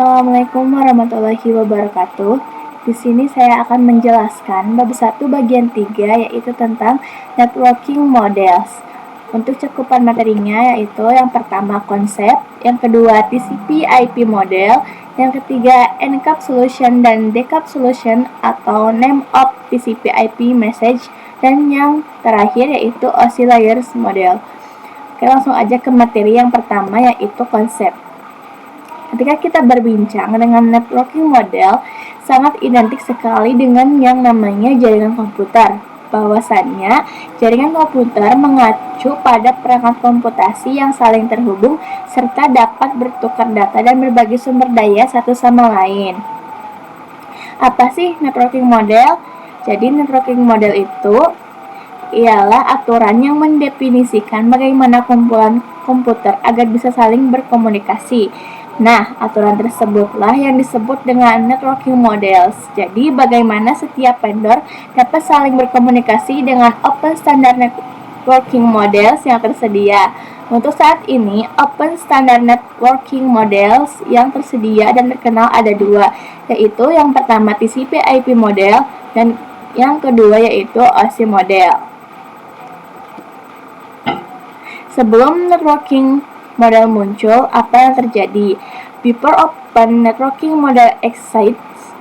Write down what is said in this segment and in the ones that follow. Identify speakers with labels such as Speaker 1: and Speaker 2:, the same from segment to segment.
Speaker 1: Assalamualaikum warahmatullahi wabarakatuh. Di sini saya akan menjelaskan bab 1 bagian 3 yaitu tentang networking models. Untuk cakupan materinya yaitu yang pertama konsep, yang kedua TCP/IP model, yang ketiga encapsulation dan decapsulation atau name of TCP/IP message, dan yang terakhir yaitu OSI layers model. Oke, langsung aja ke materi yang pertama yaitu konsep. Ketika kita berbincang dengan networking model, sangat identik sekali dengan yang namanya jaringan komputer. Bahwasannya, jaringan komputer mengacu pada perangkat komputasi yang saling terhubung serta dapat bertukar data dan berbagi sumber daya satu sama lain. Apa sih networking model? Jadi networking model itu ialah aturan yang mendefinisikan bagaimana kumpulan komputer agar bisa saling berkomunikasi. Nah, aturan tersebutlah yang disebut dengan networking models. Jadi, bagaimana setiap vendor dapat saling berkomunikasi dengan open standard networking models yang tersedia. Untuk saat ini, open standard networking models yang tersedia dan terkenal ada dua, yaitu yang pertama TCP/IP model dan yang kedua yaitu OSI model. Sebelum networking model muncul, apa yang terjadi? Before open networking model exists.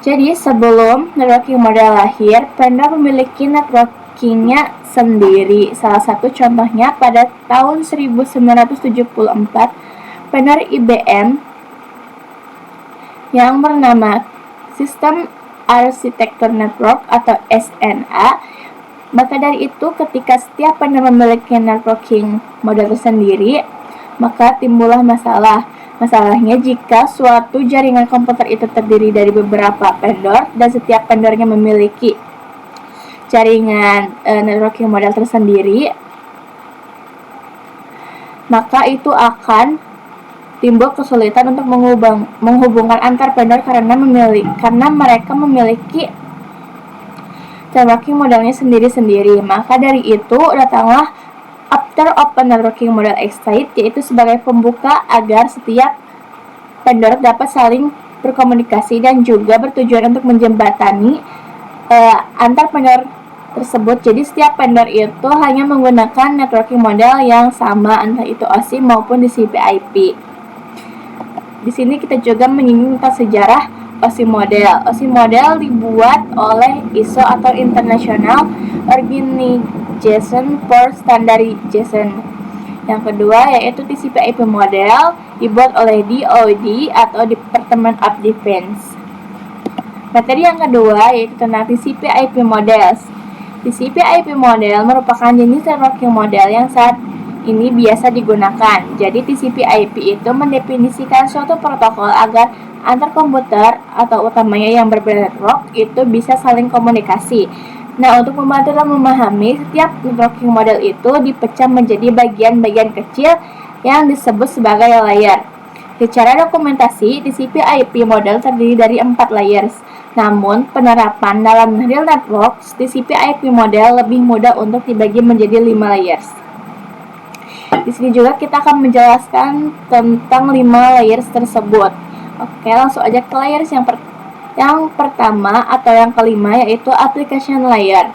Speaker 1: Jadi sebelum networking model lahir, vendor memiliki networkingnya sendiri. Salah satu contohnya pada tahun 1974, vendor IBM yang bernama System Architecture Network atau SNA. Maka dari itu, ketika setiap vendor memiliki networking model tersendiri, maka timbullah masalah. Masalahnya jika suatu jaringan komputer itu terdiri dari beberapa vendor dan setiap vendornya memiliki jaringan networking model tersendiri, maka itu akan timbul kesulitan untuk menghubungkan antar vendor karena mereka memiliki networking modelnya sendiri-sendiri. Maka dari itu datanglah after open networking model exists, yaitu sebagai pembuka agar setiap vendor dapat saling berkomunikasi dan juga bertujuan untuk menjembatani antar vendor tersebut. Jadi setiap vendor itu hanya menggunakan networking model yang sama, entah itu OSI maupun TCP/IP. Di sini kita juga menyinggung tentang sejarah OSI model. OSI model dibuat oleh ISO atau International Organization for Standardization. Yang kedua yaitu TCP/IP model dibuat oleh DoD atau Department of Defense. Materi yang kedua yaitu tentang TCP/IP models. TCP/IP model merupakan jenis networking model yang saat ini biasa digunakan. Jadi TCP/IP itu mendefinisikan suatu protokol agar antar komputer atau utamanya yang berbeda network itu bisa saling komunikasi. Nah, untuk membantu dan memahami, setiap networking model itu dipecah menjadi bagian-bagian kecil yang disebut sebagai layer. Secara dokumentasi, TCP/IP model terdiri dari 4 layers. Namun, penerapan dalam real network, TCP/IP model lebih mudah untuk dibagi menjadi 5 layers. Di sini juga kita akan menjelaskan tentang 5 layers tersebut. Oke, langsung aja ke layers yang pertama atau yang kelima yaitu application layer.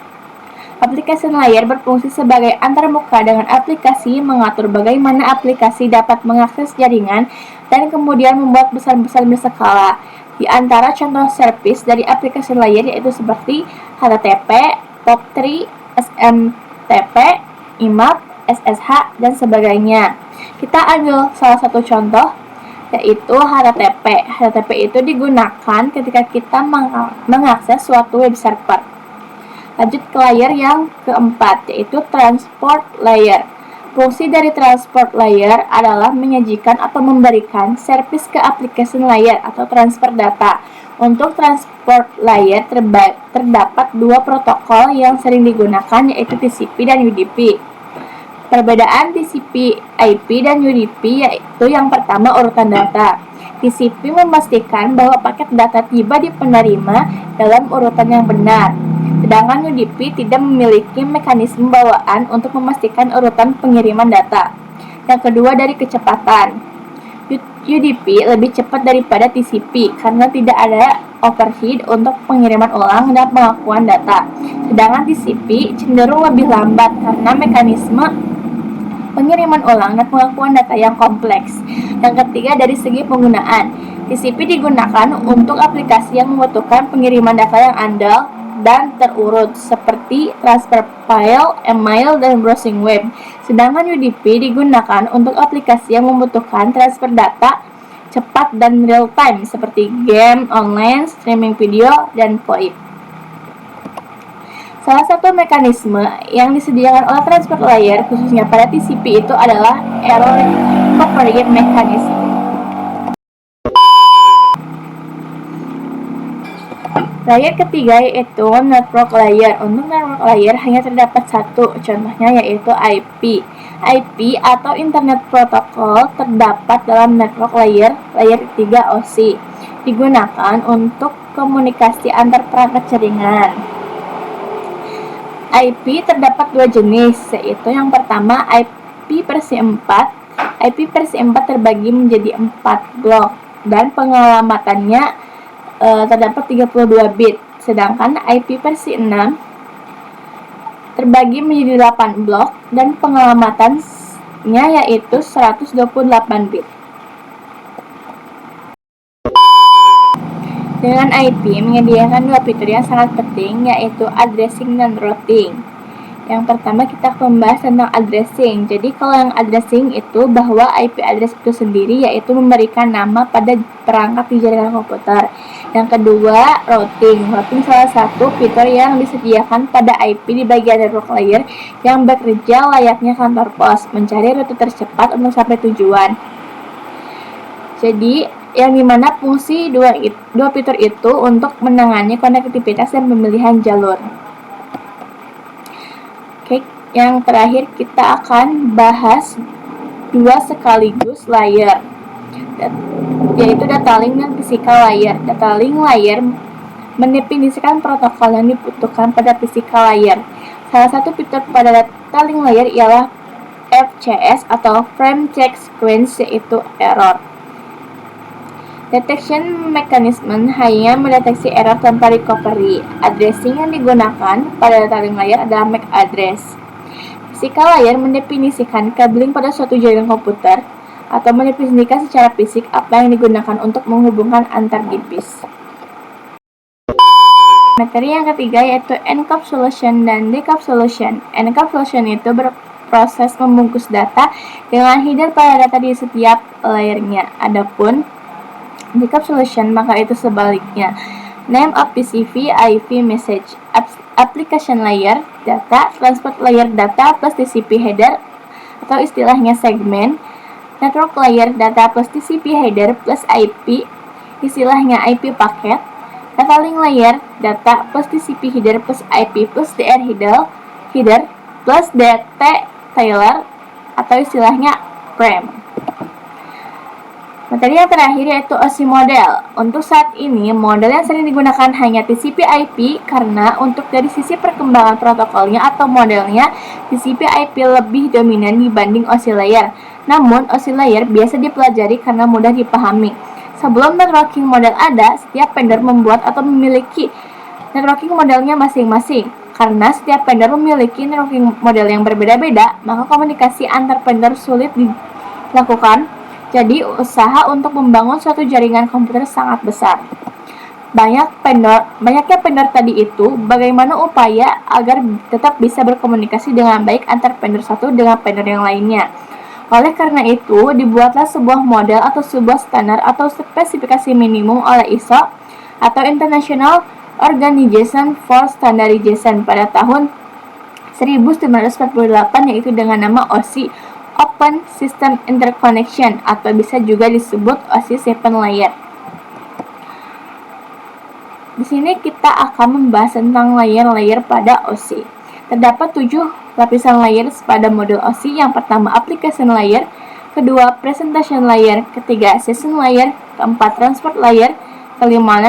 Speaker 1: Application layer berfungsi sebagai antarmuka dengan aplikasi, mengatur bagaimana aplikasi dapat mengakses jaringan dan kemudian membuat pesan-pesan berskala. Di antara contoh service dari application layer yaitu seperti HTTP, POP3, SMTP, IMAP, SSH, dan sebagainya. Kita ambil salah satu contoh yaitu HTTP. HTTP itu digunakan ketika kita mengakses suatu web server. Lanjut ke layer yang keempat yaitu transport layer. Fungsi dari transport layer adalah menyajikan atau memberikan service ke application layer atau transfer data. Untuk transport layer terdapat 2 protokol yang sering digunakan yaitu TCP dan UDP. Perbedaan TCP/IP dan UDP yaitu yang pertama urutan data. TCP memastikan bahwa paket data tiba di penerima dalam urutan yang benar. Sedangkan UDP tidak memiliki mekanisme bawaan untuk memastikan urutan pengiriman data. Yang kedua dari kecepatan. UDP lebih cepat daripada TCP karena tidak ada overhead untuk pengiriman ulang dan pengakuan data. Sedangkan TCP cenderung lebih lambat karena mekanisme pengiriman ulang dan pengakuan data yang kompleks. Yang ketiga, dari segi penggunaan, TCP digunakan untuk aplikasi yang membutuhkan pengiriman data yang andal dan terurut seperti transfer file, email, dan browsing web. Sedangkan UDP digunakan untuk aplikasi yang membutuhkan transfer data cepat dan real time seperti game online, streaming video, dan VoIP. Salah satu mekanisme yang disediakan oleh transport layer khususnya pada TCP itu adalah error recovery mechanism. Layer ketiga yaitu network layer. Untuk network layer hanya terdapat satu, contohnya yaitu IP. IP atau Internet Protocol terdapat dalam network layer 3 OSI. Digunakan untuk komunikasi antar perangkat jaringan. IP terdapat dua jenis, yaitu yang pertama IP versi 4. IP versi 4 terbagi menjadi 4 blok dan pengalamatannya terdapat 32 bit, sedangkan IP versi 6 terbagi menjadi 8 blok dan pengalamannya yaitu 128 bit. Dengan IP menyediakan dua fitur yang sangat penting, yaitu addressing dan routing. Yang pertama kita membahas tentang addressing. Jadi kalau yang addressing itu bahwa IP address itu sendiri yaitu memberikan nama pada perangkat di jaringan komputer. Yang kedua, routing. Routing salah satu fitur yang disediakan pada IP di bagian network layer yang bekerja layaknya kantor pos, mencari rute tercepat untuk sampai tujuan. Jadi yang dimana fungsi dua fitur itu untuk menangani konektivitas dan pemilihan jalur. Oke, yang terakhir kita akan bahas dua sekaligus layer, yaitu data link dan physical layer. Data link layer mendefinisikan protokol yang dibutuhkan pada physical layer. Salah satu fitur pada data link layer ialah FCS atau Frame Check Sequence, yaitu error. Detection mechanism hanya mendeteksi error tanpa recovery. Addressing yang digunakan pada data link layer adalah MAC address. Physical layer mendefinisikan cabling pada suatu jaringan komputer atau mendefinisikan secara fisik apa yang digunakan untuk menghubungkan antar device. Materi yang ketiga yaitu encapsulation dan decapsulation. Encapsulation itu berproses membungkus data dengan header pada data di setiap layernya. Adapun decapsulation maka itu sebaliknya. Name of PCV IP message. Application layer data, transport layer data plus TCP header atau istilahnya segmen. Network layer data plus TCP header plus IP, istilahnya IP paket. Data link layer data plus TCP header plus IP plus DR header plus DT Taylor atau istilahnya frame. Materi yang terakhir yaitu OSI model. Untuk saat ini, model yang sering digunakan hanya TCP/IP karena untuk dari sisi perkembangan protokolnya atau modelnya, TCP/IP lebih dominan dibanding OSI layer. Namun, OSI layer biasa dipelajari karena mudah dipahami. Sebelum networking model ada, setiap vendor membuat atau memiliki networking modelnya masing-masing. Karena setiap vendor memiliki networking model yang berbeda-beda, maka komunikasi antar vendor sulit dilakukan. Jadi, usaha untuk membangun suatu jaringan komputer sangat besar. Banyaknya vendor tadi itu, bagaimana upaya agar tetap bisa berkomunikasi dengan baik antar vendor satu dengan vendor yang lainnya. Oleh karena itu, dibuatlah sebuah model atau sebuah standar atau spesifikasi minimum oleh ISO atau International Organization for Standardization pada tahun 1948, yaitu dengan nama OSI, Open System Interconnection, atau bisa juga disebut OSI 7 layer. Di sini kita akan membahas tentang layer-layer pada OSI. Terdapat 7 lapisan layer pada modul OSI. Yang pertama application layer, kedua presentation layer, ketiga session layer, keempat transport layer, kelima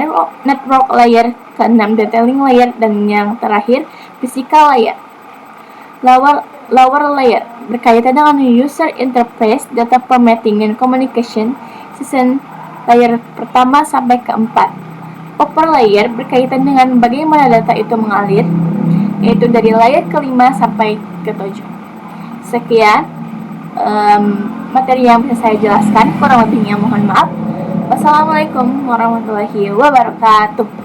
Speaker 1: network layer, keenam detailing layer, dan yang terakhir physical layer. Lower layer berkaitan dengan user interface, data formatting, dan communication. season layer pertama sampai keempat. Upper layer berkaitan dengan bagaimana data itu mengalir, yaitu dari layer kelima sampai ke-7. Sekian materi yang bisa saya jelaskan, kurang lebihnya mohon maaf. Wassalamualaikum warahmatullahi wabarakatuh.